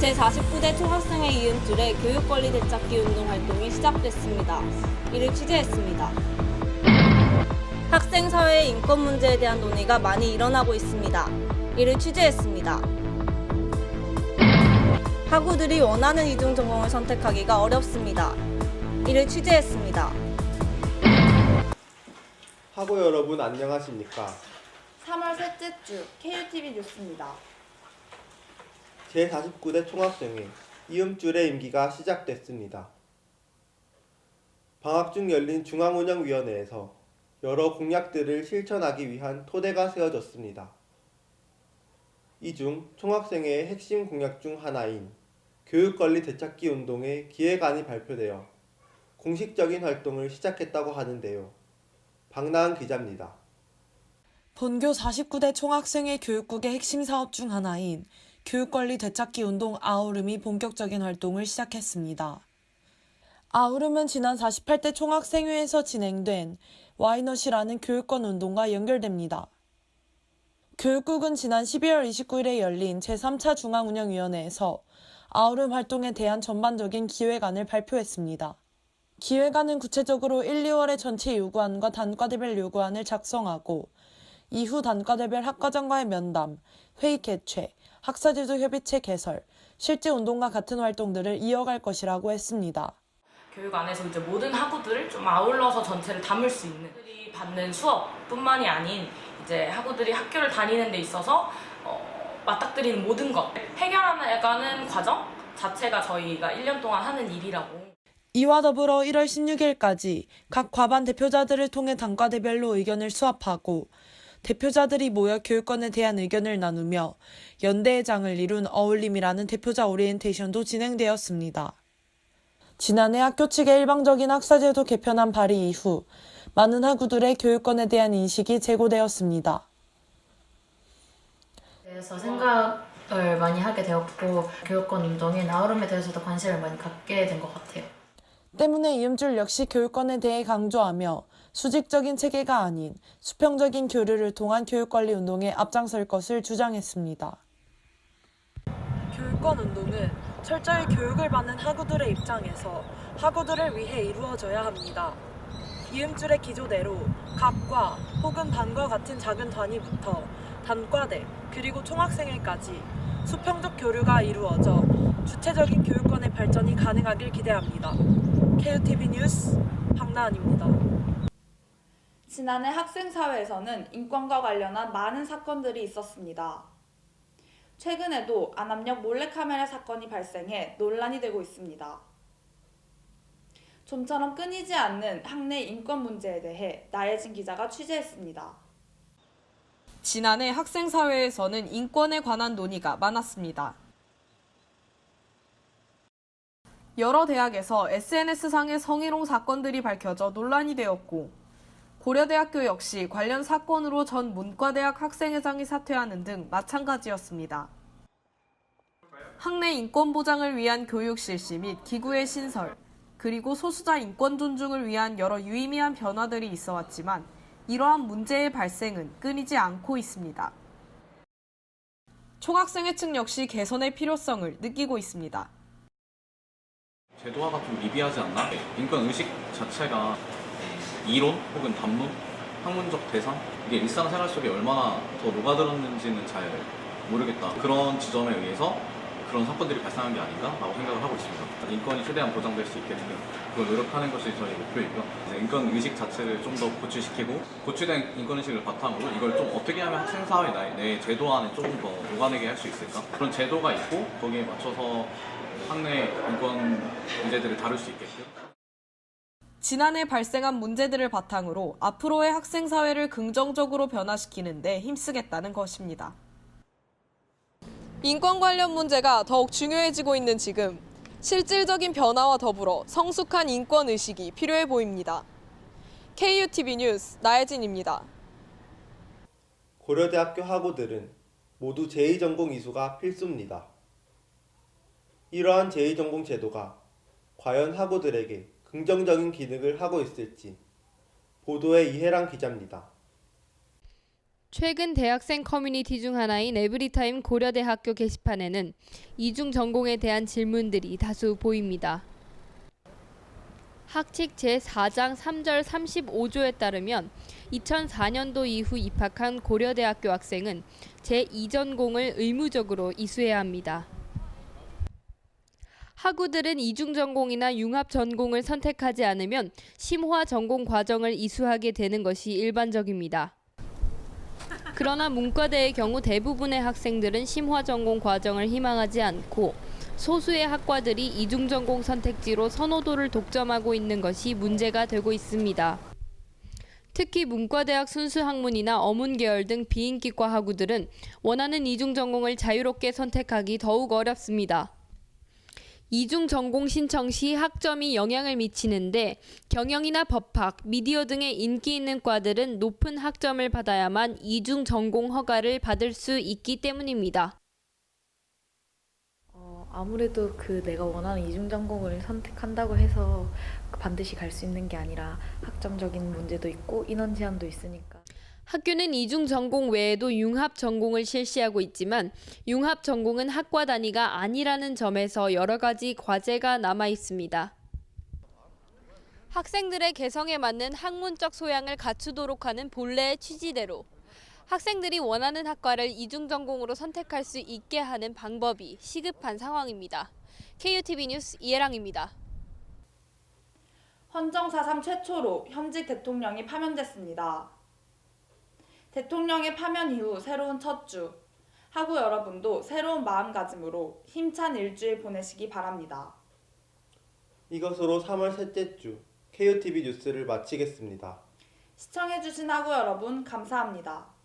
제49대 총학생회 이음줄에 교육권리 되찾기 운동 활동이 시작됐습니다. 이를 취재했습니다. 학생 사회의 인권 문제에 대한 논의가 많이 일어나고 있습니다. 이를 취재했습니다. 학우들이 원하는 이중 전공을 선택하기가 어렵습니다. 이를 취재했습니다. 학우 여러분 안녕하십니까? 3월 셋째 주 KUTV 뉴스입니다. 제49대 총학생회 이음줄의 임기가 시작됐습니다. 방학 중 열린 중앙운영위원회에서 여러 공약들을 실천하기 위한 토대가 세워졌습니다. 이 중 총학생회의 핵심 공약 중 하나인 교육권리 되찾기 운동의 기획안이 발표되어 공식적인 활동을 시작했다고 하는데요. 박나은 기자입니다. 본교 49대 총학생회 교육국의 핵심 사업 중 하나인 교육권리 되찾기 운동 아우름이 본격적인 활동을 시작했습니다. 아우름은 지난 48대 총학생회에서 진행된 와이넛이라는 교육권 운동과 연결됩니다. 교육국은 지난 12월 29일에 열린 제3차 중앙운영위원회에서 아우름 활동에 대한 전반적인 기획안을 발표했습니다. 기획안은 구체적으로 1, 2월에 전체 요구안과 단과대별 요구안을 작성하고 이후 단과대별 학과장과의 면담, 회의 개최, 학사제도 협의체 개설, 실제 운동과 같은 활동들을 이어갈 것이라고 했습니다. 교육 안에서 이제 모든 학우들을 좀 아울러서 전체를 담을 수 있는 학우들이 받는 수업뿐만이 아닌 이제 학우들이 학교를 다니는 데 있어서 맞닥뜨리는 모든 것 해결하는 과정 자체가 저희가 1년 동안 하는 일이라고. 이와 더불어 1월 16일까지 각 과반 대표자들을 통해 단과대별로 의견을 수합하고 대표자들이 모여 교육권에 대한 의견을 나누며 연대의 장을 이룬 어울림이라는 대표자 오리엔테이션도 진행되었습니다. 지난해 학교 측의 일방적인 학사제도 개편안 발의 이후 많은 학우들의 교육권에 대한 인식이 제고되었습니다. 그래서 생각을 많이 하게 되었고 교육권 운동인 아우름에 대해서도 관심을 많이 갖게 된 것 같아요. 때문에 이음줄 역시 교육권에 대해 강조하며 수직적인 체계가 아닌 수평적인 교류를 통한 교육관리 운동에 앞장설 것을 주장했습니다. 교육권 운동은 철저히 교육을 받는 학우들의 입장에서 학우들을 위해 이루어져야 합니다. 이음줄의 기조대로 각과 혹은 반과 같은 작은 단위부터 단과대 그리고 총학생회까지 수평적 교류가 이루어져 주체적인 교육권의 발전이 가능하길 기대합니다. KUTV 뉴스 박나은입니다. 지난해 학생사회에서는 인권과 관련한 많은 사건들이 있었습니다. 최근에도 안압력 몰래카메라 사건이 발생해 논란이 되고 있습니다. 좀처럼 끊이지 않는 학내 인권 문제에 대해 나혜진 기자가 취재했습니다. 지난해 학생사회에서는 인권에 관한 논의가 많았습니다. 여러 대학에서 SNS상의 성희롱 사건들이 밝혀져 논란이 되었고 고려대학교 역시 관련 사건으로 전 문과대학 학생회장이 사퇴하는 등 마찬가지였습니다. 학내 인권 보장을 위한 교육 실시 및 기구의 신설, 그리고 소수자 인권 존중을 위한 여러 유의미한 변화들이 있어왔지만 이러한 문제의 발생은 끊이지 않고 있습니다. 총학생회 측 역시 개선의 필요성을 느끼고 있습니다. 제도화가 좀 미비하지 않나? 인권의식 자체가 이론 혹은 담론, 학문적 대상 이게 일상생활 속에 얼마나 더 녹아들었는지는 잘 모르겠다. 그런 지점에 의해서 그런 사건들이 발생한 게 아닌가라고 생각을 하고 있습니다. 인권이 최대한 보장될 수 있게끔 그걸 노력하는 것이 저희 목표이고요. 인권의식 자체를 좀 더 고취시키고 고취된 인권의식을 바탕으로 이걸 좀 어떻게 하면 학생사회 내 제도 안에 조금 더 녹아내게 할 수 있을까? 그런 제도가 있고 거기에 맞춰서 학내 인권 문제들을 다룰 수 있게끔. 지난해 발생한 문제들을 바탕으로 앞으로의 학생사회를 긍정적으로 변화시키는 데 힘쓰겠다는 것입니다. 인권 관련 문제가 더욱 중요해지고 있는 지금, 실질적인 변화와 더불어 성숙한 인권 의식이 필요해 보입니다. KUTV 뉴스 나혜진입니다. 고려대학교 학우들은 모두 제2전공 이수가 필수입니다. 이러한 제2전공 제도가 과연 학우들에게 긍정적인 기능을 하고 있을지 보도의 이혜랑 기자입니다. 최근 대학생 커뮤니티 중 하나인 에브리타임 고려대학교 게시판에는 이중 전공에 대한 질문들이 다수 보입니다. 학칙 제4장 3절 35조에 따르면 2004년도 이후 입학한 고려대학교 학생은 제2전공을 의무적으로 이수해야 합니다. 학우들은 이중전공이나 융합전공을 선택하지 않으면 심화 전공 과정을 이수하게 되는 것이 일반적입니다. 그러나 문과대의 경우 대부분의 학생들은 심화 전공 과정을 희망하지 않고 소수의 학과들이 이중전공 선택지로 선호도를 독점하고 있는 것이 문제가 되고 있습니다. 특히 문과대학 순수학문이나 어문계열 등 비인기과 학우들은 원하는 이중전공을 자유롭게 선택하기 더욱 어렵습니다. 이중 전공 신청 시 학점이 영향을 미치는데 경영이나 법학, 미디어 등의 인기 있는 과들은 높은 학점을 받아야만 이중 전공 허가를 받을 수 있기 때문입니다. 아무래도 내가 원하는 이중 전공을 선택한다고 해서 반드시 갈 수 있는 게 아니라 학점적인 문제도 있고 인원 제한도 있으니까. 학교는 이중 전공 외에도 융합 전공을 실시하고 있지만 융합 전공은 학과 단위가 아니라는 점에서 여러 가지 과제가 남아 있습니다. 학생들의 개성에 맞는 학문적 소양을 갖추도록 하는 본래의 취지대로 학생들이 원하는 학과를 이중 전공으로 선택할 수 있게 하는 방법이 시급한 상황입니다. KUTV 뉴스 이혜랑입니다. 헌정사상 최초로 현직 대통령이 파면됐습니다. 대통령의 파면 이후 새로운 첫 주, 학우 여러분도 새로운 마음가짐으로 힘찬 일주일 보내시기 바랍니다. 이것으로 3월 셋째 주 KUTV 뉴스를 마치겠습니다. 시청해주신 학우 여러분 감사합니다.